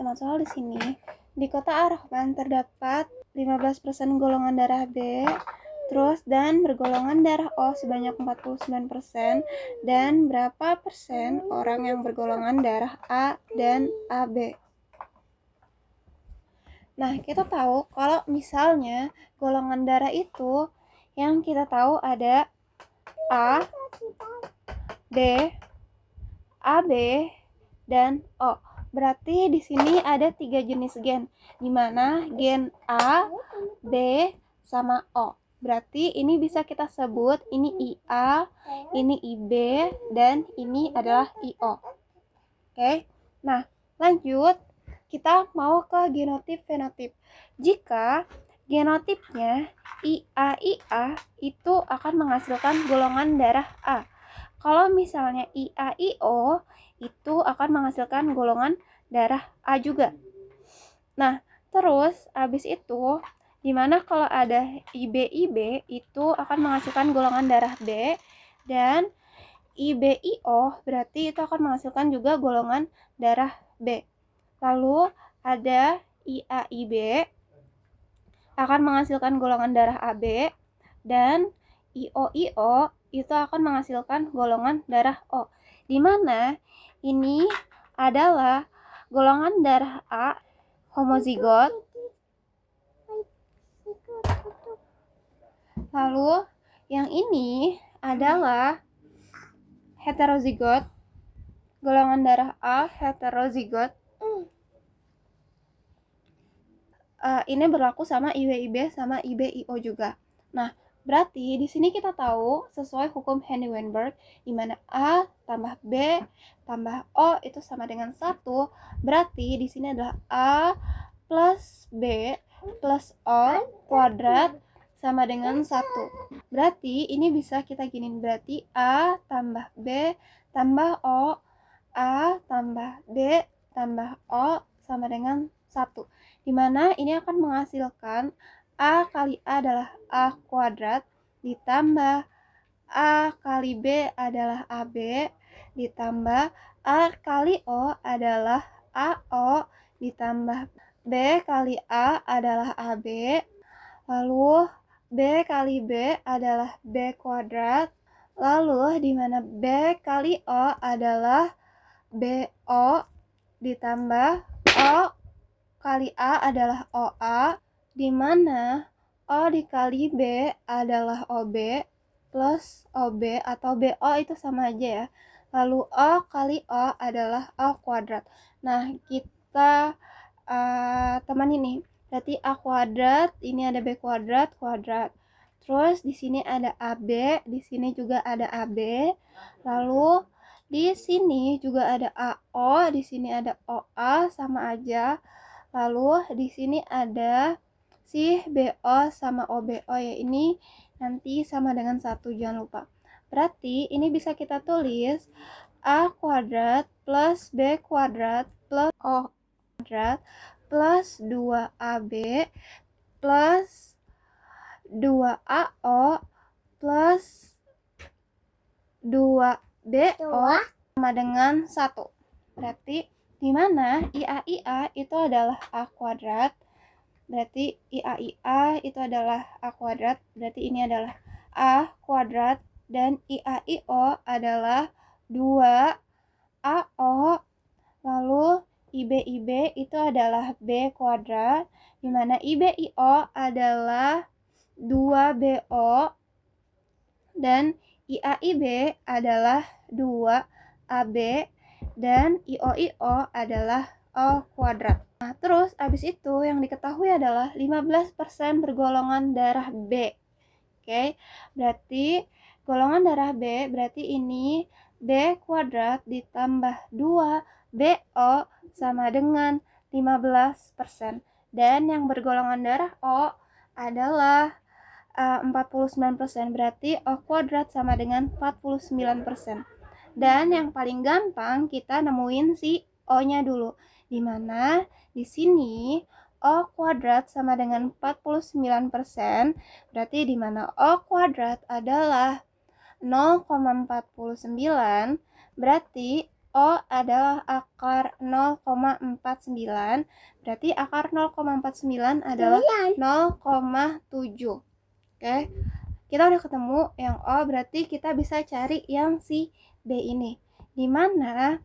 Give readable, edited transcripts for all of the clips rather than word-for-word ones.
teman soal di sini. Di kota Ar-Rahman terdapat 15% golongan darah B, dan bergolongan darah O sebanyak 49%, dan berapa persen orang yang bergolongan darah A dan AB. Nah, kita tahu kalau misalnya golongan darah itu yang kita tahu ada A, B, AB, dan O. Berarti di sini ada 3 jenis gen, di mana gen A, B, sama O. Berarti ini bisa kita sebut ini IA, ini IB, dan ini adalah IO. Oke. Nah, lanjut kita mau ke genotip fenotip. Jika genotipnya IA itu akan menghasilkan golongan darah A. Kalau misalnya IAIO itu akan menghasilkan golongan darah A juga. Nah, terus habis itu dimana kalau ada IBIB itu akan menghasilkan golongan darah B, dan IBIO berarti itu akan menghasilkan juga golongan darah B. Lalu ada IAIB akan menghasilkan golongan darah AB, dan IOIO itu akan menghasilkan golongan darah O. Di mana ini adalah golongan darah A homozigot. Lalu yang ini adalah heterozigot. Golongan darah A heterozigot. Ini berlaku sama IWIB sama IBIO juga. Nah, berarti di sini kita tahu sesuai hukum Henry-Weinberg di mana A tambah B tambah O itu sama dengan 1. Berarti di sini adalah A plus B plus O kuadrat sama dengan 1. Berarti ini bisa kita giniin, berarti A tambah B tambah O, A tambah B tambah O sama dengan 1. Dimana ini akan menghasilkan A kali A adalah A kuadrat ditambah A kali B adalah AB ditambah A kali O adalah AO ditambah B kali A adalah AB, lalu B kali B adalah B kuadrat, lalu dimana B kali O adalah BO ditambah O kali A adalah OA, di mana O dikali B adalah OB plus OB atau BO itu sama aja ya. Lalu O kali O adalah O kuadrat. Nah, kita teman ini. Berarti A kuadrat, ini ada B kuadrat, kuadrat. Terus di sini ada AB, di sini juga ada AB. Lalu di sini juga ada AO, di sini ada OA sama aja. Lalu di sini ada si BO sama OBO ya, ini nanti sama dengan 1, jangan lupa. Berarti ini bisa kita tulis A kuadrat plus B kuadrat plus O kuadrat plus 2AB plus 2AO plus 2BO sama dengan 1. Berarti di mana IA itu adalah A kuadrat, berarti IA itu adalah A kuadrat, berarti ini adalah A kuadrat, dan IAIO adalah 2AO, lalu IBIB itu adalah B kuadrat, di mana IBIO adalah 2BO, dan IAIB adalah 2AB, dan IOIO adalah O kuadrat. Nah, terus abis itu yang diketahui adalah 15% bergolongan darah B. Oke, berarti golongan darah B berarti ini B kuadrat ditambah 2BO sama dengan 15%. Dan yang bergolongan darah O adalah 49%, berarti O kuadrat sama dengan 49%. Dan yang paling gampang kita nemuin si O-nya dulu. Di mana di sini O kuadrat sama dengan 49%, berarti di mana O kuadrat adalah 0,49, berarti O adalah akar 0,49, berarti akar 0,49 adalah 0,7. Oke, kita udah ketemu yang O, berarti kita bisa cari yang si B ini, dimana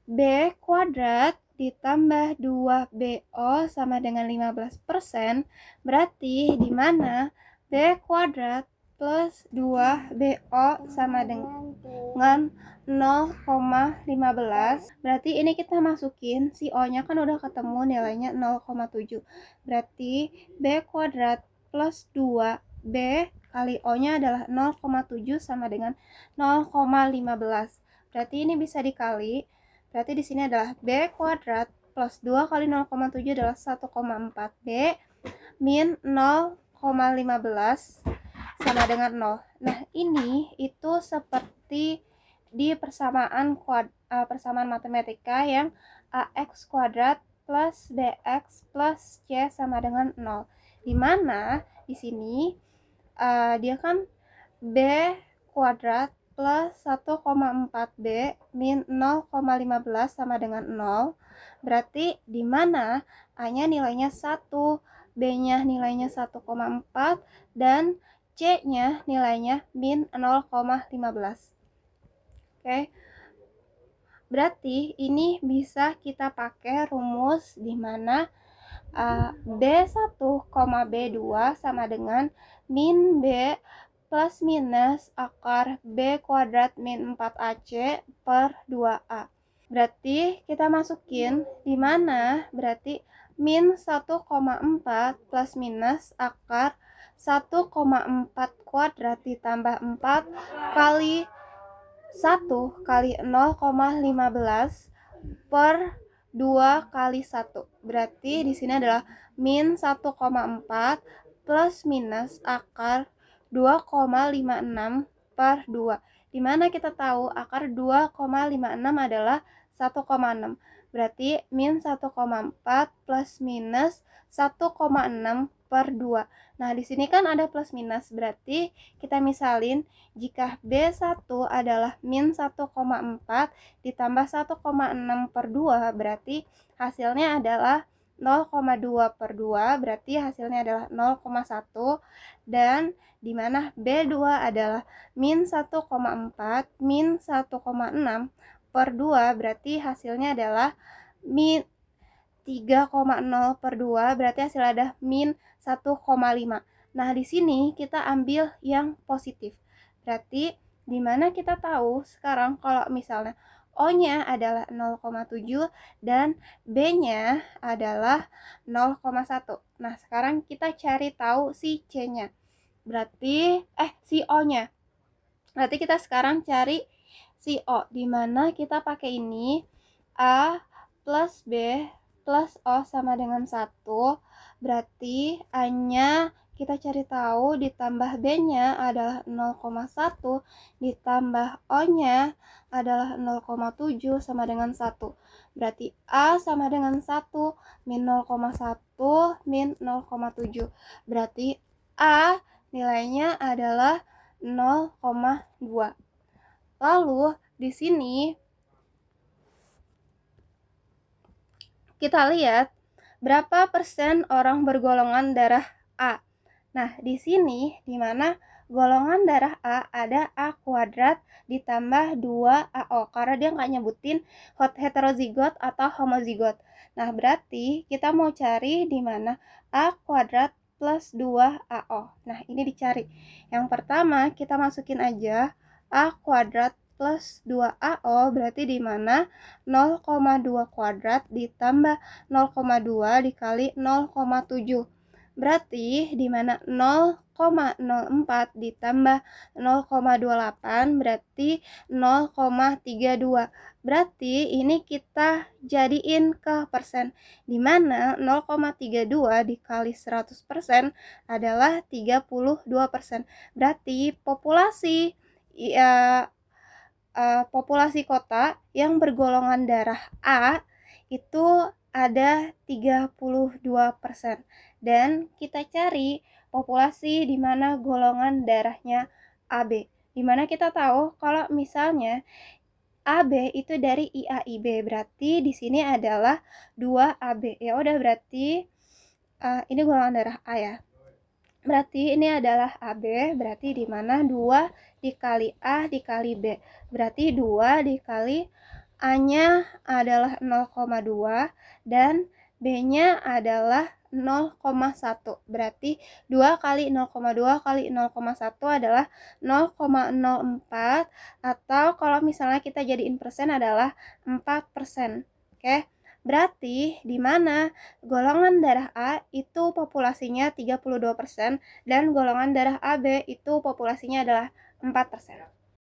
B kuadrat ditambah 2BO sama dengan 15%, berarti dimana B kuadrat plus 2BO sama dengan 0,15. Berarti ini kita masukin si O nya kan udah ketemu nilainya 0,7, berarti B kuadrat plus 2B kali O nya adalah 0,7 sama dengan 0,15. Berarti ini bisa dikali, berarti di sini adalah B kuadrat plus 2 kali 0,7 adalah 1,4. B min 0,15 sama dengan 0. Nah, ini itu seperti di persamaan matematika yang AX kuadrat plus BX plus C sama dengan 0. Dimana di sini dia kan B kuadrat plus 1,4B min 0,15 sama dengan 0. Berarti di mana A-nya nilainya 1, B-nya nilainya 1,4, dan C-nya nilainya min 0,15. Oke. Berarti ini bisa kita pakai rumus di mana B1, B2 sama dengan min B plus minus akar B kuadrat min 4AC per 2A. Berarti kita masukin di mana berarti min 1,4 plus minus akar 1,4 kuadrat ditambah 4 kali 1 kali 0,15 per 2 kali 1. Berarti di sini adalah min 1,4 plus minus akar 2,56 per 2. Dimana kita tahu akar 2,56 adalah 1,6. Berarti min 1,4 plus minus 1,6 per 2. Nah, di sini kan ada plus minus, berarti kita misalin jika B1 adalah min 1,4 ditambah 1,6 per 2, berarti hasilnya adalah 0,2 per 2, berarti hasilnya adalah 0,1. Dan dimana B2 adalah min 1,4 min 1,6 per 2, berarti hasilnya adalah min 3,0 per 2, berarti hasilnya ada min 1,5. Nah, di sini kita ambil yang positif. Berarti dimana kita tahu sekarang kalau misalnya O-nya adalah 0,7 dan B-nya adalah 0,1. Nah, sekarang kita cari tahu si C-nya. Berarti si O-nya. Berarti kita sekarang cari si O, dimana kita pakai ini A plus B plus O sama dengan 1. Berarti A-nya kita cari tahu ditambah B-nya adalah 0,1 ditambah O-nya adalah 0,7 sama dengan 1. Berarti A sama dengan 1 min 0,1 min 0,7. Berarti A nilainya adalah 0,2. Lalu di sini kita lihat berapa persen orang bergolongan darah A. Nah, di sini di mana golongan darah A ada A kuadrat ditambah 2AO, karena dia nggak nyebutin heterozigot atau homozigot. Nah, berarti kita mau cari di mana A kuadrat plus 2AO. Nah, ini dicari. Yang pertama kita masukin aja A kuadrat plus 2AO, berarti di mana 0,2 kuadrat ditambah 0,2 dikali 0,7. Berarti di mana 0,04 ditambah 0,28 berarti 0,32. Berarti ini kita jadiin ke persen, di mana 0,32 dikali 100% adalah 32%. Berarti populasi kota yang bergolongan darah A itu ada 32%. Dan kita cari populasi di mana golongan darahnya AB. Di mana kita tahu kalau misalnya AB itu dari IA IB. Berarti di sini adalah 2AB. Ya udah, berarti ini golongan darah A ya. Berarti ini adalah AB, berarti di mana 2 dikali A dikali B. Berarti 2 dikali A-nya adalah 0,2 dan B-nya adalah 0,1. Berarti 2 kali 0,2 kali 0,1 adalah 0,04, atau kalau misalnya kita jadiin persen adalah 4%. Oke. Berarti di mana golongan darah A itu populasinya 32% dan golongan darah AB itu populasinya adalah 4%.